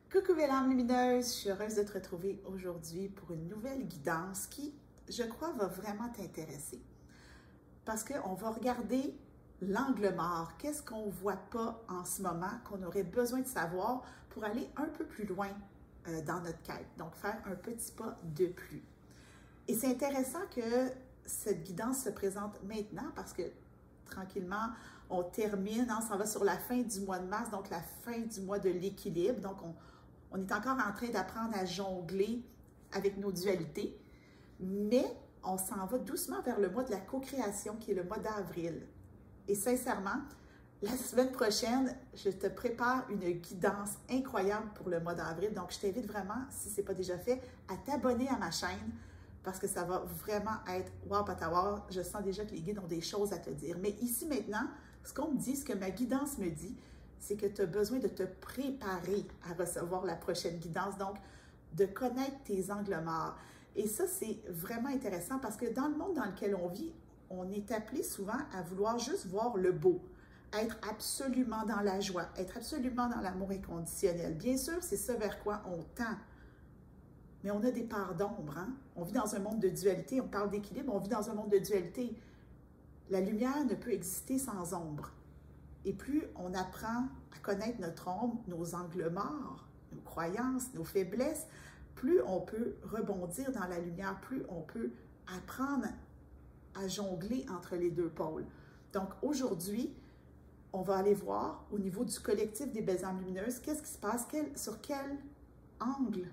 Coucou belle âme lumineuse, je suis heureuse de te retrouver aujourd'hui pour une nouvelle guidance qui, je crois, va vraiment t'intéresser. Parce qu'on va regarder l'angle mort, qu'est-ce qu'on ne voit pas en ce moment, qu'on aurait besoin de savoir pour aller un peu plus loin dans notre quête, donc faire un petit pas de plus. Et c'est intéressant que cette guidance se présente maintenant parce que tranquillement, on termine, on s'en va sur la fin du mois de mars, donc la fin du mois de l'équilibre. Donc, on est encore en train d'apprendre à jongler avec nos dualités, mais on s'en va doucement vers le mois de la co-création qui est le mois d'avril. Et sincèrement, la semaine prochaine, je te prépare une guidance incroyable pour le mois d'avril. Donc, je t'invite vraiment, si ce n'est pas déjà fait, à t'abonner à ma chaîne parce que ça va vraiment être wow patawar. Je sens déjà que les guides ont des choses à te dire. Mais ici maintenant, ce qu'on me dit, ce que ma guidance me dit, c'est que tu as besoin de te préparer à recevoir la prochaine guidance, donc de connaître tes angles morts. Et ça, c'est vraiment intéressant parce que dans le monde dans lequel on vit, on est appelé souvent à vouloir juste voir le beau, être absolument dans la joie, être absolument dans l'amour inconditionnel. Bien sûr, c'est ça vers quoi on tend. Mais on a des parts d'ombre, hein? On vit dans un monde de dualité, on parle d'équilibre, on vit dans un monde de dualité. La lumière ne peut exister sans ombre. Et plus on apprend à connaître notre ombre, nos angles morts, nos croyances, nos faiblesses, plus on peut rebondir dans la lumière, plus on peut apprendre à jongler entre les deux pôles. Donc aujourd'hui, on va aller voir au niveau du collectif des belles âmes lumineuses, qu'est-ce qui se passe, sur quel angle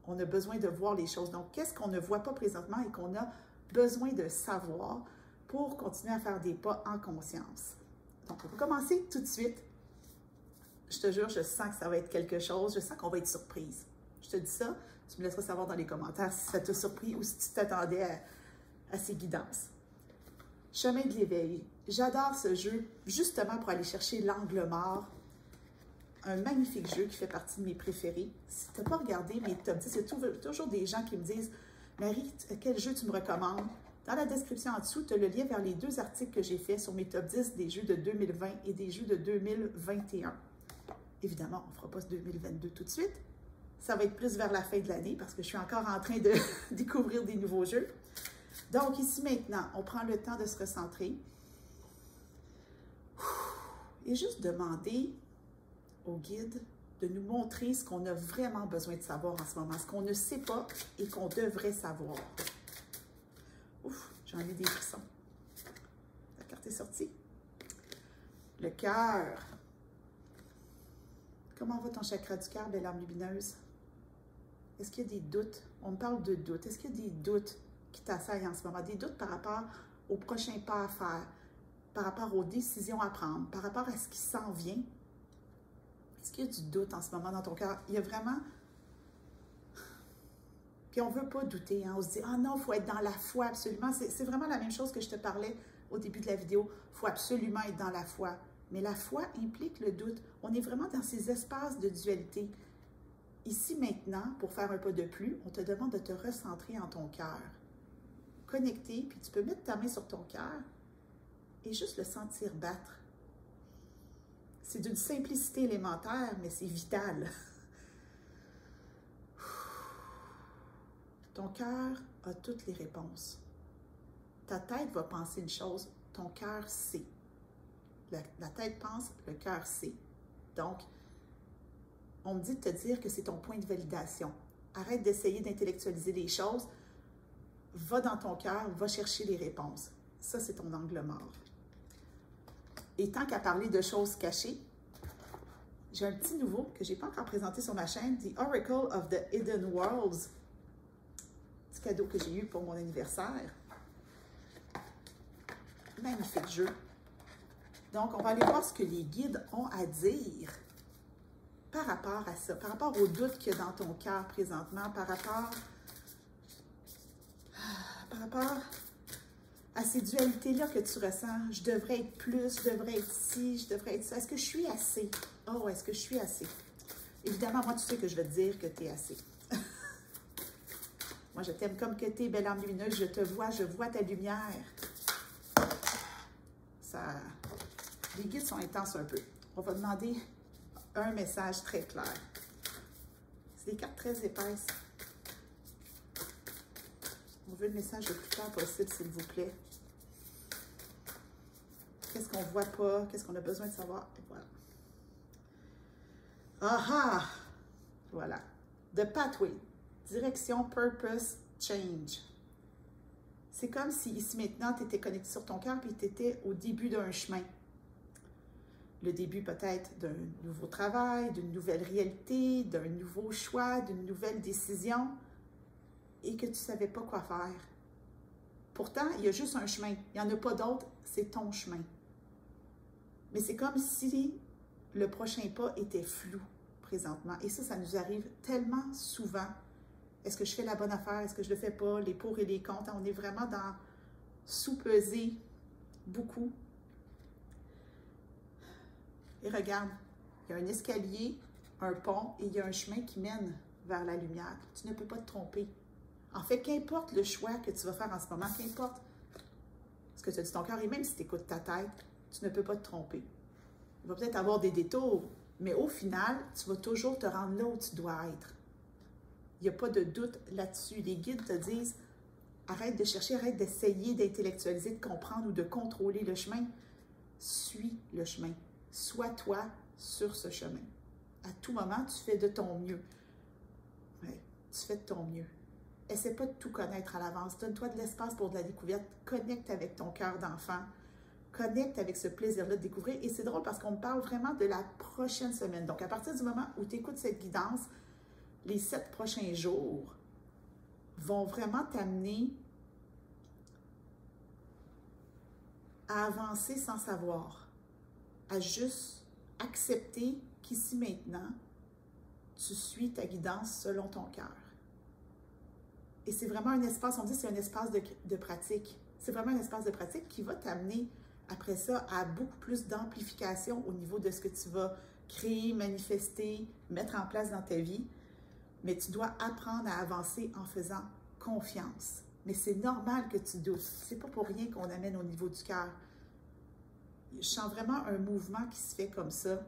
on a besoin de voir les choses. Donc, qu'est-ce qu'on ne voit pas présentement et qu'on a besoin de savoir pour continuer à faire des pas en conscience. Donc, on va commencer tout de suite. Je te jure, je sens que ça va être quelque chose. Je sens qu'on va être surprise. Je te dis ça, tu me laisseras savoir dans les commentaires si ça t'a surpris ou si tu t'attendais à ces guidances. Chemin de l'éveil. J'adore ce jeu, justement pour aller chercher l'angle mort. Un magnifique jeu qui fait partie de mes préférés. Si tu n'as pas regardé mes top 10, il y a toujours des gens qui me disent « Marie, quel jeu tu me recommandes? » Dans la description en dessous, tu as le lien vers les 2 articles que j'ai faits sur mes top 10 des jeux de 2020 et des jeux de 2021. Évidemment, on ne fera pas ce 2022 tout de suite. Ça va être plus vers la fin de l'année parce que je suis encore en train de découvrir des nouveaux jeux. Donc, ici maintenant, on prend le temps de se recentrer et juste demander au guide de nous montrer ce qu'on a vraiment besoin de savoir en ce moment, ce qu'on ne sait pas et qu'on devrait savoir. Ouf, j'en ai des frissons. La carte est sortie. Le cœur. Comment va ton chakra du cœur, belle âme lumineuse? Est-ce qu'il y a des doutes? On me parle de doutes. Est-ce qu'il y a des doutes qui t'assaillent en ce moment? Des doutes par rapport au prochain pas à faire, par rapport aux décisions à prendre, par rapport à ce qui s'en vient? Est-ce qu'il y a du doute en ce moment dans ton cœur? Il y a vraiment... Puis on ne veut pas douter, hein? On se dit « Ah non, il faut être dans la foi absolument. » C'est vraiment la même chose que je te parlais au début de la vidéo. Il faut absolument être dans la foi. Mais la foi implique le doute. On est vraiment dans ces espaces de dualité. Ici, maintenant, pour faire un pas de plus, on te demande de te recentrer en ton cœur. Connecter, puis tu peux mettre ta main sur ton cœur et juste le sentir battre. C'est d'une simplicité élémentaire, mais c'est vital. Ton cœur a toutes les réponses. Ta tête va penser une chose, ton cœur sait. La tête pense, le cœur sait. Donc, on me dit de te dire que c'est ton point de validation. Arrête d'essayer d'intellectualiser les choses. Va dans ton cœur, va chercher les réponses. Ça, c'est ton angle mort. Et tant qu'à parler de choses cachées, j'ai un petit nouveau que je n'ai pas encore présenté sur ma chaîne, The Oracle of the Hidden Worlds. Petit cadeau que j'ai eu pour mon anniversaire. Magnifique jeu. Donc, on va aller voir ce que les guides ont à dire par rapport à ça, par rapport aux doutes qu'il y a dans ton cœur présentement, par rapport à ces dualités-là que tu ressens. Je devrais être plus, je devrais être ci, je devrais être ça. Est-ce que je suis assez? Oh, est-ce que je suis assez? Évidemment, moi, tu sais que je vais te dire que tu es assez. Moi, je t'aime comme que tu es, belle âme lumineuse. Je te vois, je vois ta lumière. Les guides sont intenses un peu. On va demander un message très clair. C'est des cartes très épaisses. On veut le message le plus clair possible, s'il vous plaît. Qu'est-ce qu'on ne voit pas? Qu'est-ce qu'on a besoin de savoir? Et voilà. Ah! Voilà. The pathway. Direction, purpose, change. C'est comme si ici maintenant, tu étais connecté sur ton cœur et tu étais au début d'un chemin. Le début peut-être d'un nouveau travail, d'une nouvelle réalité, d'un nouveau choix, d'une nouvelle décision et que tu ne savais pas quoi faire. Pourtant, il y a juste un chemin. Il n'y en a pas d'autre, c'est ton chemin. Mais c'est comme si le prochain pas était flou présentement. Et ça nous arrive tellement souvent. Est-ce que je fais la bonne affaire? Est-ce que je ne le fais pas? Les pour et les contre. On est vraiment dans sous-peser beaucoup. Et regarde, il y a un escalier, un pont et il y a un chemin qui mène vers la lumière. Tu ne peux pas te tromper. En fait, qu'importe le choix que tu vas faire en ce moment, qu'importe ce que tu as dit ton cœur, et même si tu écoutes ta tête, tu ne peux pas te tromper. Il va peut-être avoir des détours, mais au final, tu vas toujours te rendre là où tu dois être. Il n'y a pas de doute là-dessus. Les guides te disent, arrête de chercher, arrête d'essayer d'intellectualiser, de comprendre ou de contrôler le chemin. Suis le chemin. Sois toi sur ce chemin. À tout moment, tu fais de ton mieux. Oui, tu fais de ton mieux. Essaie pas de tout connaître à l'avance. Donne-toi de l'espace pour de la découverte. Connecte avec ton cœur d'enfant. Connecte avec ce plaisir-là de découvrir. Et c'est drôle parce qu'on parle vraiment de la prochaine semaine. Donc, à partir du moment où tu écoutes cette guidance, les 7 prochains jours vont vraiment t'amener à avancer sans savoir, à juste accepter qu'ici maintenant, tu suis ta guidance selon ton cœur. Et c'est vraiment un espace, on dit c'est un espace de pratique. C'est vraiment un espace de pratique qui va t'amener après ça à beaucoup plus d'amplification au niveau de ce que tu vas créer, manifester, mettre en place dans ta vie. Mais tu dois apprendre à avancer en faisant confiance. Mais c'est normal que tu doutes. C'est pas pour rien qu'on amène au niveau du cœur. Je sens vraiment un mouvement qui se fait comme ça.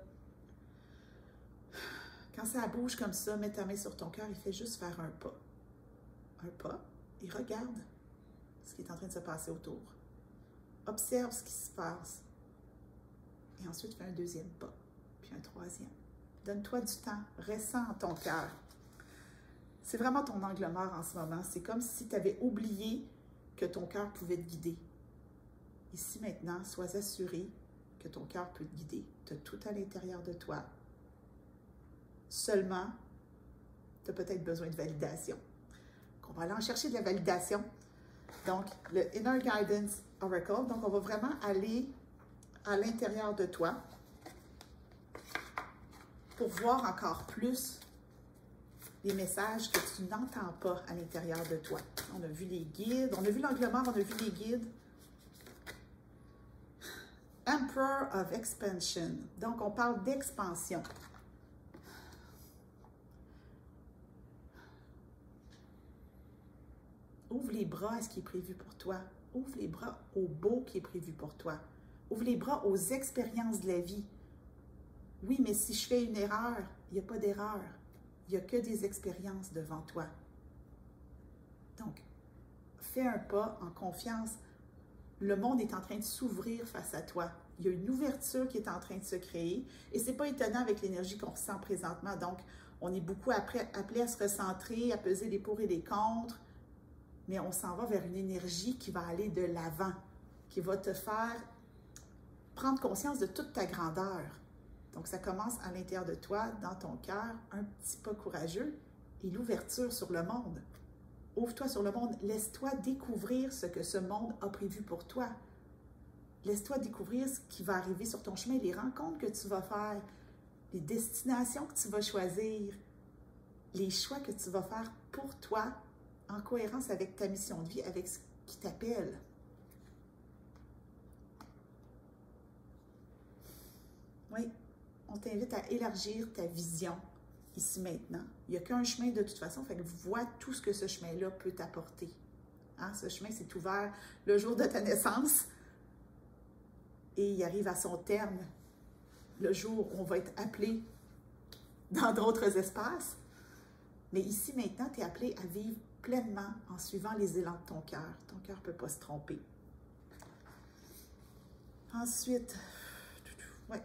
Quand ça bouge comme ça, mets ta main sur ton cœur, il fait juste faire un pas. Un pas et regarde ce qui est en train de se passer autour. Observe ce qui se passe. Et ensuite, fais un deuxième pas, puis un troisième. Donne-toi du temps. Ressens ton cœur. C'est vraiment ton angle mort en ce moment. C'est comme si tu avais oublié que ton cœur pouvait te guider. Ici, maintenant, sois assuré que ton cœur peut te guider. Tu as tout à l'intérieur de toi. Seulement, tu as peut-être besoin de validation. On va aller en chercher de la validation. Donc, le Inner Guidance Oracle. Donc, on va vraiment aller à l'intérieur de toi pour voir encore plus les messages que tu n'entends pas à l'intérieur de toi. On a vu les guides, on a vu l'angle mort, on a vu les guides. Emperor of Expansion. Donc, on parle d'expansion. Ouvre les bras à ce qui est prévu pour toi. Ouvre les bras au beau qui est prévu pour toi. Ouvre les bras aux expériences de la vie. Oui, mais si je fais une erreur, il n'y a pas d'erreur. Il n'y a que des expériences devant toi. Donc, fais un pas en confiance. Le monde est en train de s'ouvrir face à toi. Il y a une ouverture qui est en train de se créer. Et ce n'est pas étonnant avec l'énergie qu'on ressent présentement. Donc, on est beaucoup appelé à se recentrer, à peser les pour et les contre. Mais on s'en va vers une énergie qui va aller de l'avant, qui va te faire prendre conscience de toute ta grandeur. Donc, ça commence à l'intérieur de toi, dans ton cœur, un petit pas courageux et l'ouverture sur le monde. Ouvre-toi sur le monde. Laisse-toi découvrir ce que ce monde a prévu pour toi. Laisse-toi découvrir ce qui va arriver sur ton chemin, les rencontres que tu vas faire, les destinations que tu vas choisir, les choix que tu vas faire pour toi, en cohérence avec ta mission de vie, avec ce qui t'appelle. Oui, on t'invite à élargir ta vision ici maintenant. Il n'y a qu'un chemin de toute façon, fait que vois tout ce que ce chemin-là peut t'apporter. Hein? Ce chemin s'est ouvert le jour de ta naissance et il arrive à son terme le jour où on va être appelé dans d'autres espaces. Mais ici, maintenant, tu es appelé à vivre pleinement en suivant les élans de ton cœur. Ton cœur ne peut pas se tromper. Ensuite, ouais,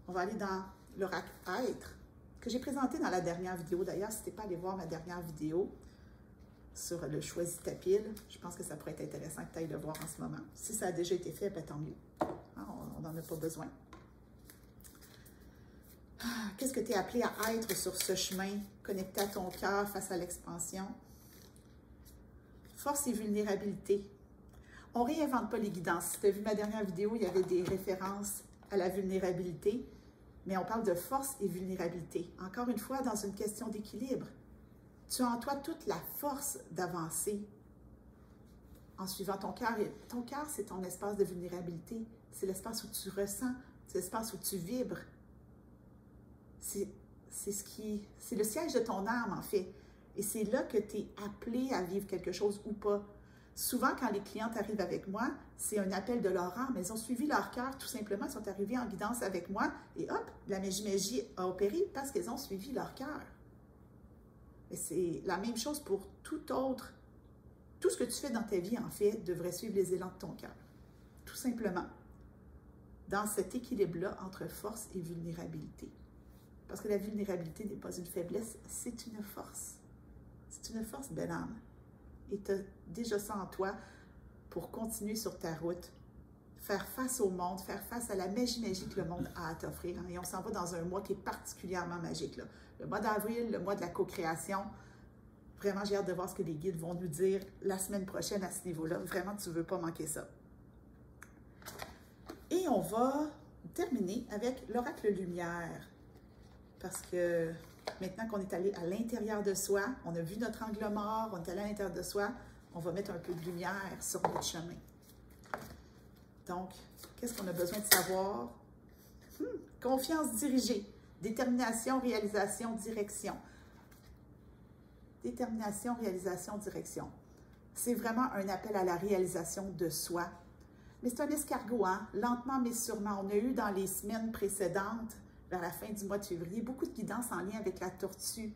on va aller dans l'oracle Être, que j'ai présenté dans la dernière vidéo. D'ailleurs, si tu n'es pas allé voir ma dernière vidéo sur le choisis ta pile, je pense que ça pourrait être intéressant que tu ailles le voir en ce moment. Si ça a déjà été fait, ben, tant mieux. Hein, on n'en a pas besoin. Qu'est-ce que tu es appelé à être sur ce chemin, connecté à ton cœur face à l'expansion? Force et vulnérabilité. On ne réinvente pas les guidances. Si tu as vu ma dernière vidéo, il y avait des références à la vulnérabilité, mais on parle de force et vulnérabilité. Encore une fois, dans une question d'équilibre, tu as en toi toute la force d'avancer en suivant ton cœur. Et ton cœur, c'est ton espace de vulnérabilité. C'est l'espace où tu ressens, c'est l'espace où tu vibres. C'est le siège de ton âme, en fait. Et c'est là que tu es appelé à vivre quelque chose ou pas. Souvent, quand les clientes arrivent avec moi, c'est un appel de leur âme. Elles ont suivi leur cœur, tout simplement. Elles sont arrivées en guidance avec moi. Et hop, la magie a opéré parce qu'elles ont suivi leur cœur. Et c'est la même chose pour tout autre. Tout ce que tu fais dans ta vie, en fait, devrait suivre les élans de ton cœur. Tout simplement. Dans cet équilibre-là entre force et vulnérabilité. Parce que la vulnérabilité n'est pas une faiblesse, c'est une force. C'est une force, belle âme. Et tu as déjà ça en toi pour continuer sur ta route, faire face au monde, faire face à la magie que le monde a à t'offrir. Et on s'en va dans un mois qui est particulièrement magique, là. Le mois d'avril, le mois de la co-création. Vraiment, j'ai hâte de voir ce que les guides vont nous dire la semaine prochaine à ce niveau-là. Vraiment, tu ne veux pas manquer ça. Et on va terminer avec l'oracle lumière. Parce que maintenant qu'on est allé à l'intérieur de soi, on a vu notre angle mort, on est allé à l'intérieur de soi, on va mettre un peu de lumière sur notre chemin. Donc, qu'est-ce qu'on a besoin de savoir? Confiance dirigée, détermination, réalisation, direction. Détermination, réalisation, direction. C'est vraiment un appel à la réalisation de soi. Mais c'est un escargot, hein? Lentement mais sûrement. On a eu dans les semaines précédentes, vers la fin du mois de février, beaucoup de guidance en lien avec la tortue.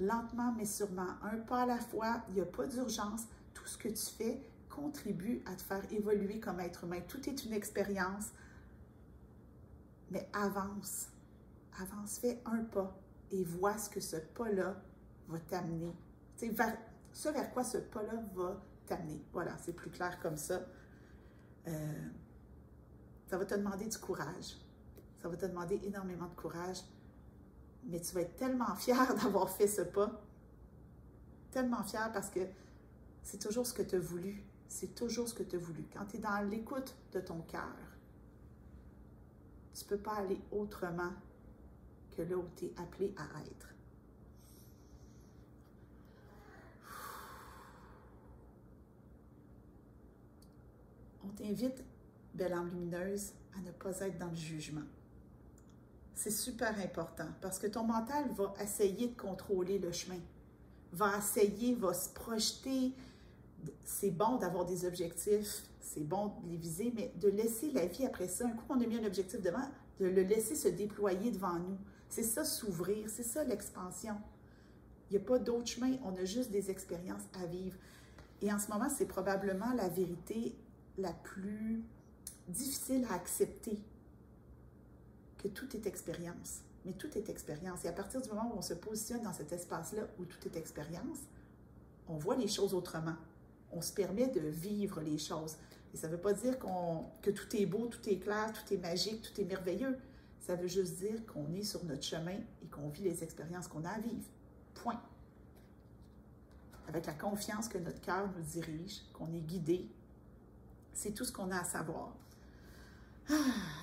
Lentement mais sûrement, un pas à la fois, il n'y a pas d'urgence. Tout ce que tu fais contribue à te faire évoluer comme être humain. Tout est une expérience, mais avance. Avance, fais un pas et vois ce que ce pas-là va t'amener. Tu sais, ce vers quoi ce pas-là va t'amener. Voilà, c'est plus clair comme ça. Ça va te demander du courage. Ça va te demander énormément de courage, mais tu vas être tellement fier d'avoir fait ce pas, tellement fier parce que c'est toujours ce que tu as voulu, c'est toujours ce que tu as voulu. Quand tu es dans l'écoute de ton cœur, tu ne peux pas aller autrement que là où tu es appelé à être. On t'invite, belle âme lumineuse, à ne pas être dans le jugement. C'est super important parce que ton mental va essayer de contrôler le chemin, va se projeter. C'est bon d'avoir des objectifs, c'est bon de les viser, mais de laisser la vie après ça, un coup qu'on a mis un objectif devant, de le laisser se déployer devant nous. C'est ça, s'ouvrir, c'est ça l'expansion. Il n'y a pas d'autre chemin, on a juste des expériences à vivre. Et en ce moment, c'est probablement la vérité la plus difficile à accepter. Que tout est expérience, mais tout est expérience. Et à partir du moment où on se positionne dans cet espace-là où tout est expérience, on voit les choses autrement. On se permet de vivre les choses. Et ça ne veut pas dire que tout est beau, tout est clair, tout est magique, tout est merveilleux. Ça veut juste dire qu'on est sur notre chemin et qu'on vit les expériences qu'on a à vivre. Point. Avec la confiance que notre cœur nous dirige, qu'on est guidé, c'est tout ce qu'on a à savoir.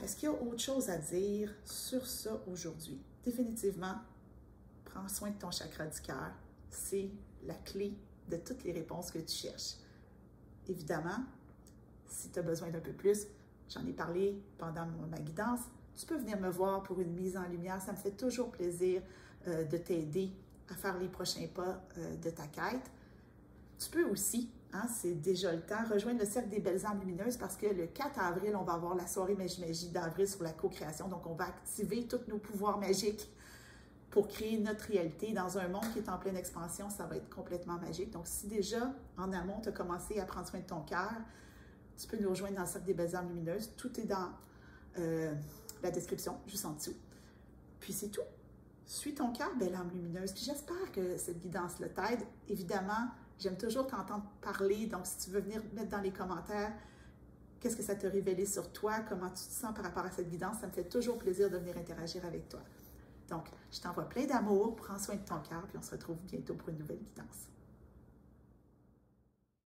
Est-ce qu'il y a autre chose à dire sur ça aujourd'hui? Définitivement, prends soin de ton chakra du cœur. C'est la clé de toutes les réponses que tu cherches. Évidemment, si tu as besoin d'un peu plus, j'en ai parlé pendant ma guidance, tu peux venir me voir pour une mise en lumière. Ça me fait toujours plaisir de t'aider à faire les prochains pas de ta quête. Tu peux aussi, hein, c'est déjà le temps, rejoindre le Cercle des Belles Âmes Lumineuses parce que le 4 avril, on va avoir la soirée Magie d'avril sur la co-création. Donc, on va activer tous nos pouvoirs magiques pour créer notre réalité dans un monde qui est en pleine expansion. Ça va être complètement magique. Donc, si déjà, en amont, tu as commencé à prendre soin de ton cœur, tu peux nous rejoindre dans le Cercle des Belles Âmes Lumineuses. Tout est dans la description, juste en dessous. Puis c'est tout. Suis ton cœur, belle âme lumineuse. Puis j'espère que cette guidance-là t'aide. Évidemment, j'aime toujours t'entendre parler. Donc, si tu veux venir mettre dans les commentaires qu'est-ce que ça t'a révélé sur toi, comment tu te sens par rapport à cette guidance, ça me fait toujours plaisir de venir interagir avec toi. Donc, je t'envoie plein d'amour, prends soin de ton cœur, puis on se retrouve bientôt pour une nouvelle guidance.